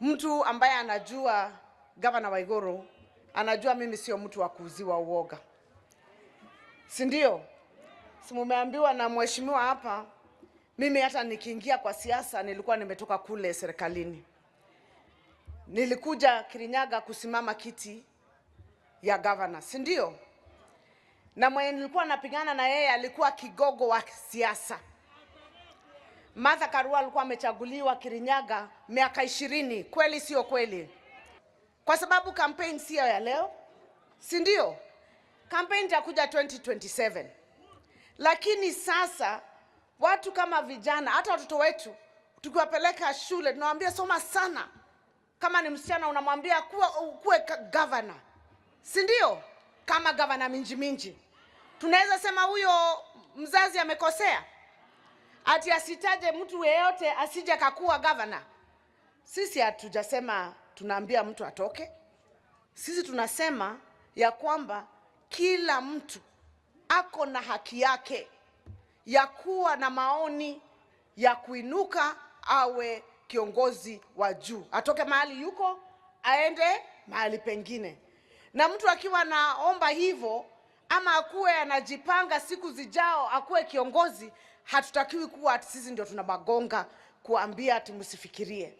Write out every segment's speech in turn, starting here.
Mtu ambaye anajua Gavana Waiguru anajua mimi sio mtu wa kuuziwa uoga. Si ndio? Si mumeambiwa na mheshimiwa hapa, mimi hata nikiingia kwa siasa nilikuwa nimetoka kule serikalini. Nilikuja Kirinyaga kusimama kiti ya governor, si ndio? Na mwenye nilikuwa napigana na yeye alikuwa kigogo wa siasa. Martha Karua alikuwa amechaguliwa Kirinyaga miaka 20, kweli sio kweli? Kwa sababu campaign sio ya leo, si ndio? Campaign itakuja 2027. Lakini sasa watu kama vijana, hata watoto wetu tukiwapeleka shule tunawaambia soma sana. Kama ni msichana unamwambia kuwe governor, si ndio? Kama governor Minji. Tunaweza sema huyo mzazi amekosea ati asitaje mtu yeyote asije kakuwa governor. Sisi hatujasema tunaambia mtu atoke. Sisi tunasema ya kwamba kila mtu ako na haki yake ya kuwa na maoni ya kuinuka awe kiongozi wa juu. Atoke mahali yuko aende mahali pengine. Na mtu akiwa naomba hivyo ama akuwe anajipanga siku zijao akuwe kiongozi, hatutakiwi kuwa ati sisi ndio tunabagonga kuambia ati msifikirie.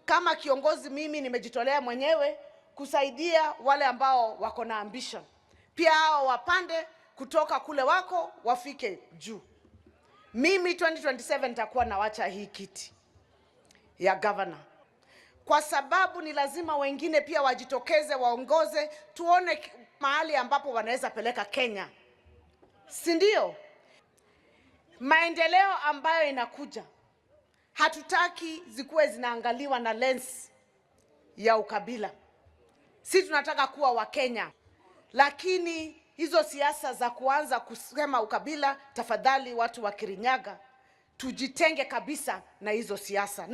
Kama kiongozi mimi nimejitolea mwenyewe kusaidia wale ambao wako na ambition. Pia hao wapande kutoka kule wako wafike juu. Mimi 2027 nitakuwa nawacha hii kiti ya governor. Kwa sababu ni lazima wengine pia wajitokeze waongoze, tuone mahali ambapo wanaweza peleka Kenya. Si ndio? Maendeleo ambayo inakuja hatutaki zikuwe zinaangaliwa na lens ya ukabila. Sisi tunataka kuwa wa Kenya. Lakini hizo siasa za kuanza kusema ukabila, tafadhali watu wa Kirinyaga tujitenge kabisa na hizo siasa.